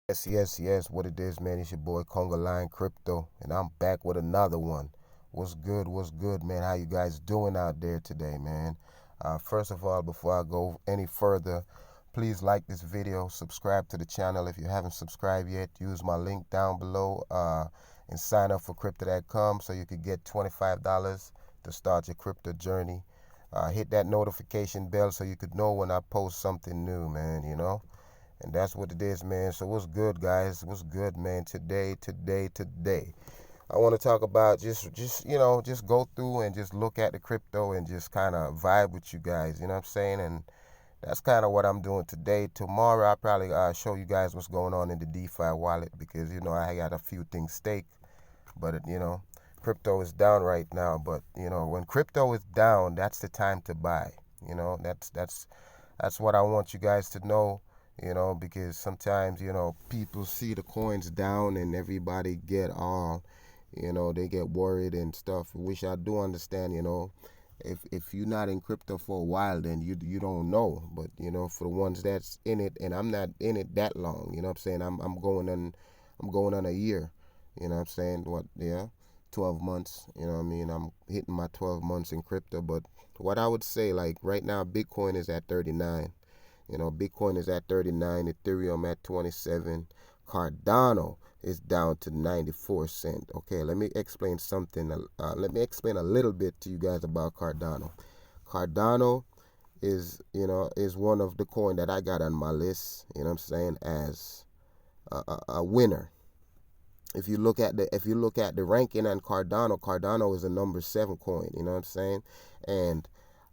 Yes, what it is, man. It's your boy Conga Line Crypto, and I'm back with another one. What's good, man? How you guys doing out there today, man? First of all, before I go any further, please like this video, subscribe to the channel if you haven't subscribed yet. Use my link down below and sign up for Crypto.com so you could get $25 to start your crypto journey. Hit that notification bell so you could know when I post something new, man. And that's what it is, man. So what's good, guys? What's good, man? Today. I want to talk about just go through and just look at the crypto and just kind of vibe with you guys. You know what I'm saying? And that's kind of what I'm doing today. Tomorrow, I'll probably show you guys what's going on in the DeFi wallet because I got a few things stake, but crypto is down right now. But when crypto is down, that's the time to buy. That's what I want you guys to know, because sometimes, people see the coins down and everybody get all, they get worried and stuff, which I do understand, if you're not in crypto for a while, then you don't know. But, for the ones that's in it, and I'm not in it that long, you know what I'm saying? I'm going on a year, you know what I'm saying? What, yeah, 12 months, you know what I mean? I'm hitting my 12 months in crypto, but what I would say, like right now, Bitcoin is at 39. Bitcoin is at 39, Ethereum at 27, Cardano is down to 94 cent. Okay, let me explain something. Let me explain a little bit to you guys about Cardano. Cardano is one of the coin that I got on my list. You know what I'm saying, as a winner. If you look at the ranking on Cardano is a number 7 coin. You know what I'm saying, and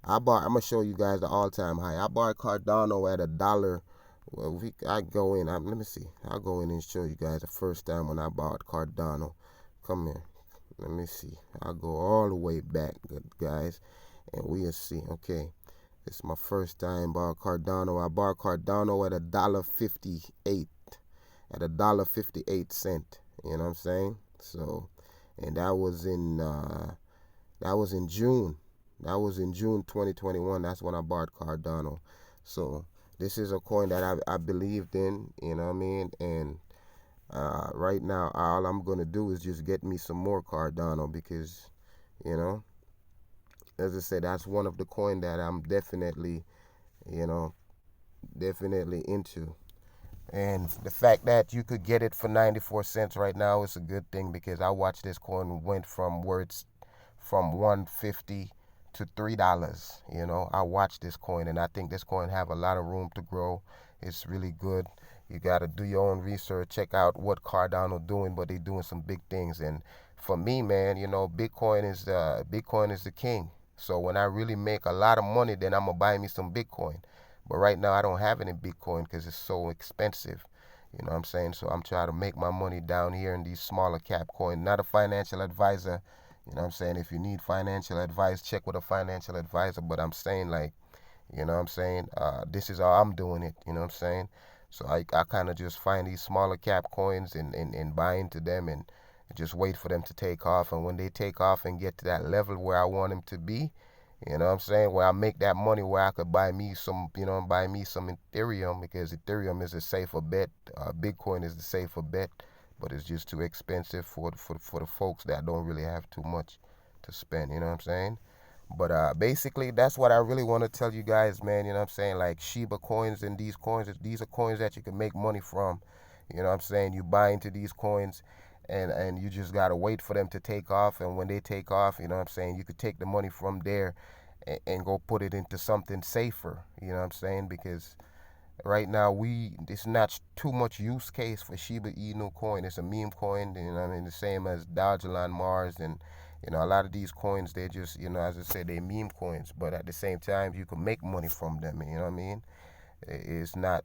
I'm gonna show you guys the all-time high. I bought Cardano at a dollar. Well, I go in. Let me see. I'll go in and show you guys the first time when I bought Cardano. Come here. Let me see. I'll go all the way back, guys, and we'll see. Okay, this is my first time bought Cardano. I bought Cardano at a $1.58. At a $1.58. You know what I'm saying? So, and that was in June. That was in June 2021. That's when I bought Cardano. So this is a coin that I believed in, you know what I mean? And right now, all I'm going to do is just get me some more Cardano because, you know, as I said, that's one of the coin that I'm you know, definitely into. And the fact that you could get it for 94 cents right now is a good thing because I watched this coin went from where it's from 150 to $3. I watched this coin and I think this coin have a lot of room to grow. It's really good. You got to do your own research, check out what Cardano doing, but they doing some big things. And for me, man, Bitcoin is the king. So when I really make a lot of money, then I'm gonna buy me some Bitcoin. But right now I don't have any Bitcoin because it's so expensive. You know what I'm saying? So I'm trying to make my money down here in these smaller cap coins. Not a financial advisor. You know what I'm saying? If you need financial advice, check with a financial advisor. But I'm saying, like, you know what I'm saying? This is how I'm doing it. You know what I'm saying? So I kind of just find these smaller cap coins and buy into them and just wait for them to take off. And when they take off and get to that level where I want them to be, you know what I'm saying? Where I make that money where I could buy me some Ethereum because Ethereum is a safer bet. Bitcoin is the safer bet, but it's just too expensive for the folks that don't really have too much to spend. You know what I'm saying? But basically, that's what I really want to tell you guys, man. You know what I'm saying? Like Shiba coins and these are coins that you can make money from. You know what I'm saying? You buy into these coins and you just got to wait for them to take off. And when they take off, you know what I'm saying? You could take the money from there and go put it into something safer. You know what I'm saying? Because right now it's not too much use case for Shiba Inu coin. It's a meme coin, you know what I mean, the same as Dogecoin, Mars, and a lot of these coins, they just, as I said, they meme coins, but at the same time you can make money from them. You know what I mean? It's not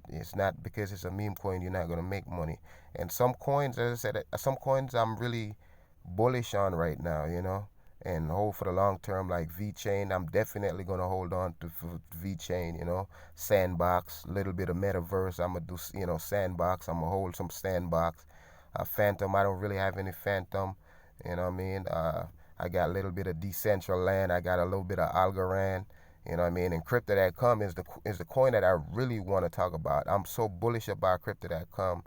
because it's a meme coin you're not gonna make money. And some coins, as I said, some coins I'm really bullish on right now. And hold for the long term, like VeChain. I'm definitely gonna hold on to VeChain. Sandbox, little bit of metaverse. I'm gonna do Sandbox. I'm gonna hold some Sandbox. Phantom. I don't really have any Phantom. You know what I mean? I got a little bit of Decentraland. I got a little bit of Algorand. You know what I mean? And Crypto.com is the coin that I really want to talk about. I'm so bullish about Crypto.com,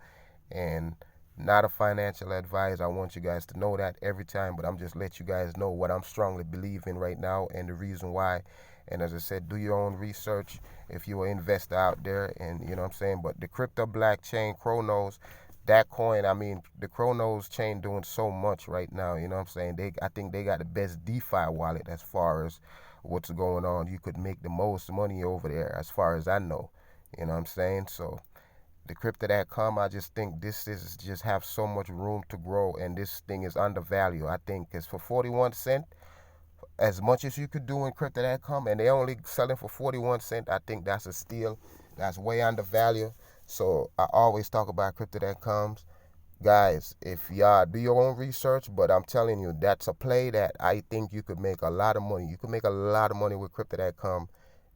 and not a financial advisor. I want you guys to know that every time, but I'm just let you guys know what I'm strongly believing right now and the reason why. And as I said, do your own research if you're an investor out there, and you know what I'm saying. But the crypto blockchain, Chronos, that coin, I mean, the Chronos chain doing so much right now. You know what I'm saying? I think they got the best DeFi wallet as far as what's going on. You could make the most money over there, as far as I know. You know what I'm saying? So the crypto.com, I just think this is just have so much room to grow, and this thing is undervalued. I think it's for 41 cent, as much as you could do in crypto.com, and they only selling for 41 cent. I think that's a steal. That's way undervalued. So I always talk about crypto.coms. Guys, if y'all do your own research, but I'm telling you, that's a play that I think you could make a lot of money. You could make a lot of money with crypto.com,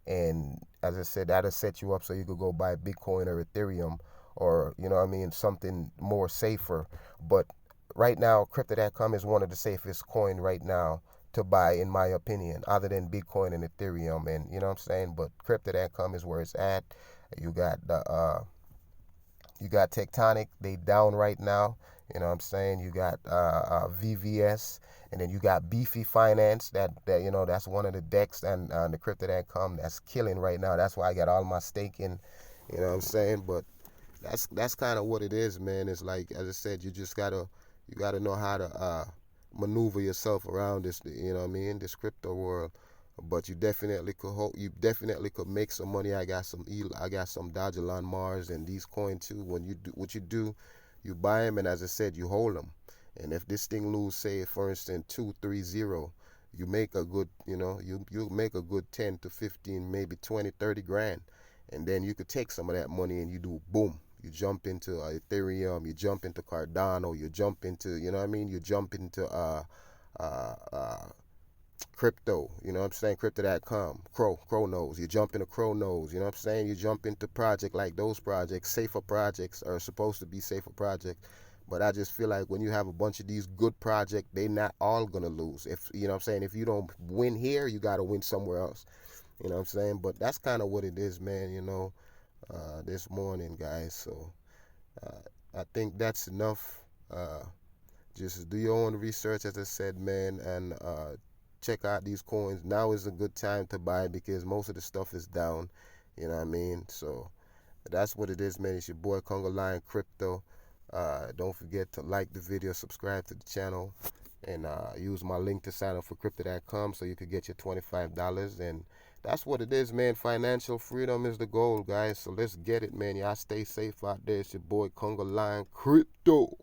and as I said, that'll set you up so you could go buy Bitcoin or Ethereum, or you know what I mean, something more safer. But right now, crypto.com is one of the safest coin right now to buy, in my opinion, other than Bitcoin and Ethereum. And you know what I'm saying? But crypto.com is where it's at. You got you got Tectonic, they down right now. You know what I'm saying? You got VVS, and then you got Beefy Finance. That you know, that's one of the decks, and the crypto.com that's killing right now. That's why I got all my stake in. You know what I'm saying? But that's kind of what it is, man. It's like, as I said, you gotta know how to maneuver yourself around this. You know what I mean? This crypto world. But you definitely could make some money. I got some Dodgelon Mars and these coins too. When you do what you buy them, and as I said, you hold them. And if this thing lose, say for instance 2-3-0, you make a good, you make a good 10 to 15, maybe 20, 30 grand. And then you could take some of that money and you do boom. You jump into Ethereum, you jump into Cardano, you jump into, you know what I mean? You jump into uh, uh, crypto, you know what I'm saying? Crypto.com, Chronos. You jump into Chronos, you know what I'm saying? You jump into project like those projects. Safer projects are supposed to be safer projects. But I just feel like when you have a bunch of these good projects, they not all gonna lose. If you know what I'm saying, if you don't win here, you gotta win somewhere else. You know what I'm saying? But that's kind of what it is, man, this morning, guys. So I think that's enough. Just do your own research, as I said, man, and check out these coins. Now is a good time to buy because most of the stuff is down. You know what I mean? So that's what it is, man. It's your boy Congo Lion Crypto. Don't forget to like the video, subscribe to the channel, and use my link to sign up for crypto.com so you could get your $25. And that's what it is, man. Financial freedom is the goal, guys. So let's get it, man. Y'all stay safe out there. It's your boy Congo Lion Crypto.